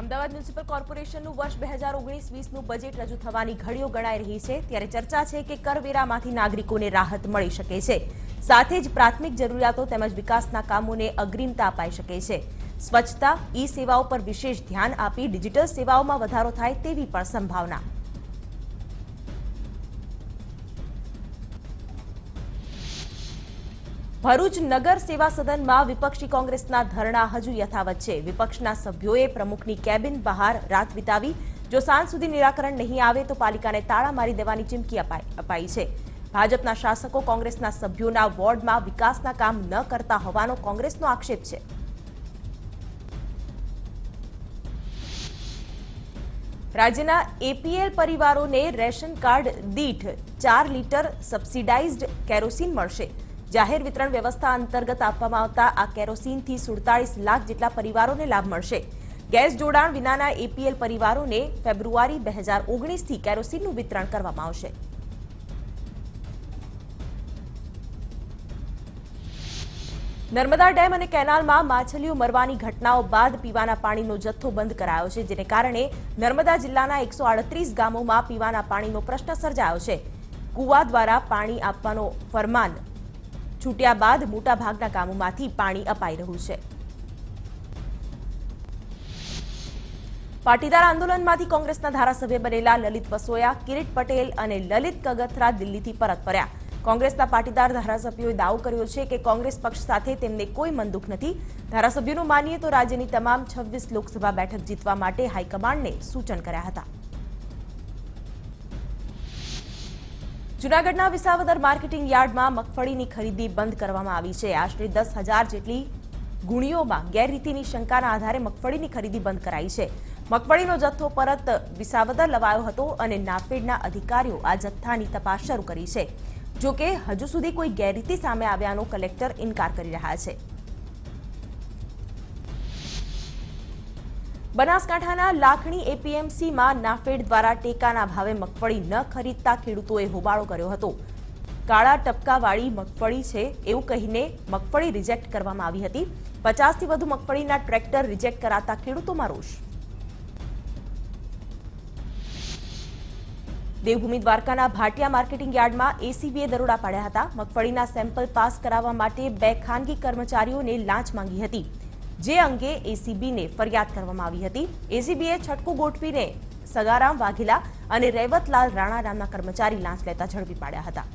Ahmedabad municipal કોર્પોરેશનનું વર્ષ 2019-20નું budget રજૂ થવાની ઘડીઓ ગણાઈ રહી છે ત્યારે ચર્ચા છે કે કરવેરામાંથી નાગરિકોને રાહત મળી શકે છે। સાથે જ પ્રાથમિક જરૂરિયાતો તેમજ વિકાસના કામોને અગ્રિમતા અપાઈ શકે છે। સ્વચ્છતા, ઈ સેવાઓ પર વિશેષ ધ્યાન આપી ડિજિટલ સેવાઓમાં વધારો થાય તેવી પણ સંભાવના। ભરૂચ નગર સેવા સદનમાં વિપક્ષી કોંગ્રેસના ધરણા હજુ યથાવત છે। વિપક્ષના સભ્યોએ પ્રમુખની કેબિન બહાર રાત વિતાવી। જો સાંજ સુધી નિરાકરણ નહીં આવે તો પાલિકાને તાળા મારી દેવાની ચીમકી અપાઈ છે। ભાજપના શાસકો કોંગ્રેસના સભ્યોના વોર્ડમાં વિકાસના કામ ન કરતા હોવાનો કોંગ્રેસનો આક્ષેપ છે। રાજ્યના એપીએલ પરિવારોને રેશન કાર્ડ દીઠ 4 લીટર સબસિડાઇઝ્ડ કેરોસીન મળશે। જાહેર વિતરણ વ્યવસ્થા અંતર્ગત આપવામાં આવતા આ કેરોસીનથી 47 લાખ જેટલા પરિવારોને લાભ મળશે। ગેસ જોડાણ વિનાના એપીએલ પરિવારોને ફેબ્રુઆરી 2019થી કેરોસીનનું વિતરણ કરવામાં આવશે। નર્મદા ડેમ અને કેનાલમાં માછલીઓ મરવાની ઘટનાઓ બાદ પીવાના પાણીનો જથ્થો બંધ કરાયો છે, જેને કારણે નર્મદા જિલ્લાના 138 ગામોમાં પીવાના પાણીનો પ્રશ્ન સર્જાયો છે। કુવા દ્વારા પાણી આપવાનો ફરમાન છૂટ્યા બાદ મોટાભાગના ગામોમાંથી પાણી અપાઈ રહ્યું છે। પાટીદાર આંદોલનમાંથી કોંગ્રેસના ધારાસભ્ય બનેલા લલિત વસોયા, કિરીટ પટેલ અને લલિત કગથરા દિલ્હીથી પરત ફર્યા। કોંગ્રેસના પાટીદાર ધારાસભ્યોએ દાવો કર્યો છે કે કોંગ્રેસ પક્ષ સાથે તેમને કોઈ મનદુખ નથી। ધારાસભ્યોનું માનીએ તો રાજ્યની તમામ 26 લોકસભા બેઠક જીતવા માટે હાઈકમાન્ડને સૂચન કર્યા હતા। જૂનાગઢના વિસાવદર માર્કેટિંગ યાર્ડમાં મગફળીની ખરીદી બંધ કરવામાં આવી છે। આશરે 10,000 જેટલી ગુણીઓમાં ગેરરીતિની શંકાના આધારે મગફળીની ખરીદી બંધ કરાઈ છે। મગફળીનો જથ્થો પરત વિસાવદર લવાયો હતો અને નાફેડના અધિકારીઓ આ જથ્થાની તપાસ શરૂ કરી છે। જો કે હજુ સુધી કોઈ ગેરરીતિ સામે આવ્યાનો કલેક્ટર ઇનકાર કરી રહ્યા છે। બનાસકાંઠાના લાખણી એપીએમસીમાં નાફેડ દ્વારા ટેકાના ભાવે મગફળી ન ખરીદતા ખેડૂતોએ હોબાળો કર્યો હતો। કાળા ટપકાવાળી મગફળી છે એવું કહીને મગફળી રિજેક્ટ કરવામાં આવી હતી। 50થી વધુ મગફળીના ટ્રેક્ટર રિજેક્ટ કરાતા ખેડૂતોમાં રોષ। દેવભૂમિ દ્વારકાના ભાટિયા માર્કેટિંગ યાર્ડમાં એસીબીએ દરોડા પાડ્યા હતા। મગફળીના સેમ્પલ પાસ કરાવવા માટે 2 ખાનગી કર્મચારીઓને લાંચ માંગી હતી, જે અંગે એસીબીને ફરિયાદ કરવામાં આવી હતી। એસીબીએ છટકું ગોઠવીને સગારામ વાઘેલા અને રેવતલાલ રાણા નામના કર્મચારી લાંચ લેતા ઝડપી પાડ્યા હતા।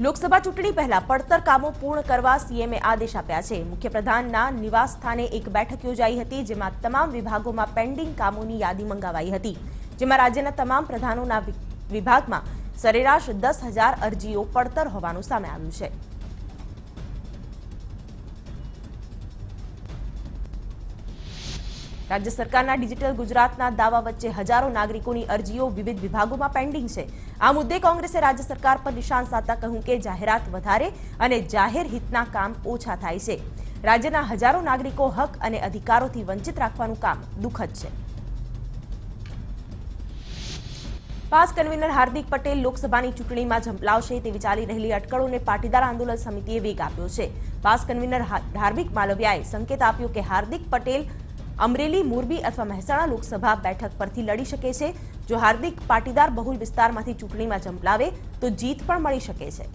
લોકસભા ચૂંટણી પહેલા પડતર કામો પૂર્ણ કરવા સીએમએ આદેશ આપ્યા છે। મુખ્યપ્રધાનના નિવાસ સ્થાને એક બેઠક યોજાઈ હતી, જેમાં તમામ વિભાગોમાં પેન્ડિંગ કામોની યાદી મંગાવાઈ હતી, જેમાં રાજ્યના તમામ પ્રધાનોના વિભાગમાં સરેરાશ 10,000 અરજીઓ પડતર હોવાનું સામે આવ્યું છે। રાજ્ય સરકારના ડિજિટલ ગુજરાતના દાવા વચ્ચે હજારો નાગરિકોની અરજીઓ વિવિધ વિભાગોમાં પેન્ડિંગ છે। આ મુદ્દે કોંગ્રેસે રાજ્ય સરકાર પર નિશાન સાધતા કહ્યું કે જાહેરાત વધારે અને જાહેર હિતના કામ ઓછા થાય છે। રાજ્યના હજારો નાગરિકો હક અને અધિકારોથી વંચિત રાખવાનું કામ દુઃખદ છે। પાસ કન્વીનર હાર્દિક પટેલ લોકસભાની ચૂંટણીમાં ઝંપલાવશે તેવી ચાલી રહેલી અટકળોને પાટીદાર આંદોલન સમિતિએ વેગ આપ્યો છે। પાસ કન્વીનર ધાર્મિક માલવિયાએ સંકેત આપ્યો કે હાર્દિક પટેલ અમરેલી, મોરબી અથવા મહેસાણા લોકસભા બેઠક પરથી લડી શકે છે। જો હાર્દિક પાટીદાર બહુલ વિસ્તારમાંથી ચૂંટણીમાં ઝંપલાવે તો જીત પણ મળી શકે છે।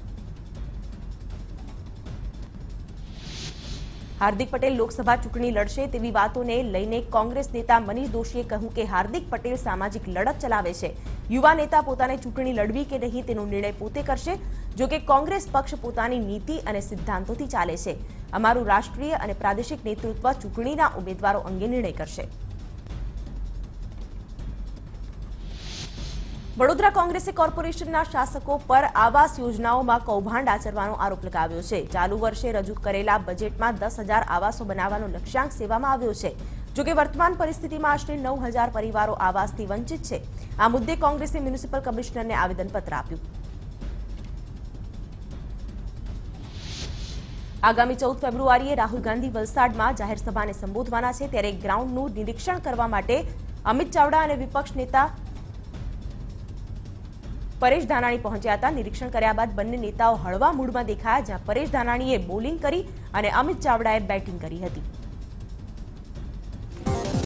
હાર્દિક પટેલ લોકસભા ચૂંટણી લડશે તેવી વાતોને લઈને કોંગ્રેસ નેતા મનીષ દોશીએ કહ્યું કે હાર્દિક પટેલ સામાજિક લડત ચલાવે છે। યુવા નેતા પોતાને ચૂંટણી લડવી કે નહીં તેનો નિર્ણય પોતે કરશે। જો કે કોંગ્રેસ પક્ષ પોતાની નીતિ અને સિદ્ધાંતોથી ચાલે છે। અમારું રાષ્ટ્રીય અને પ્રાદેશિક નેતૃત્વ ચૂંટણીના ઉમેદવારો અંગે નિર્ણય કરશે। વડોદરા કોંગ્રેસે કોર્પોરેશનના શાસકો પર આવાસ યોજનાઓમાં કૌભાંડ આચરવાનો આરોપ લગાવ્યો છે। ચાલુ વર્ષે રજૂ કરેલા બજેટમાં 10,000 આવાસો બનાવવાનો લક્ષ્યાંક સેવામાં આવ્યો છે। જો કે વર્તમાન પરિસ્થિતિમાં આશરે 9,000 પરિવારો આવાસથી વંચિત છે। આ મુદ્દે કોંગ્રેસે મ્યુનિસિપલ કમિશનરને આવેદનપત્ર આપ્યું। આગામી 14 ફેબ્રુઆરીએ રાહુલ ગાંધી વલસાડમાં જાહેર સભાને સંબોધવાના છે, ત્યારે ગ્રાઉન્ડનું નિરીક્ષણ કરવા માટે અમિત ચાવડા અને વિપક્ષ નેતા પરેશ ધાનાણી પહોંચ્યા હતા। નિરીક્ષણ કર્યા બાદ બંને નેતાઓ હળવા મૂડમાં દેખાયા, જ્યાં પરેશ ધાનાણીએ બોલિંગ કરી અને અમિત ચાવડાએ બેટિંગ કરી હતી।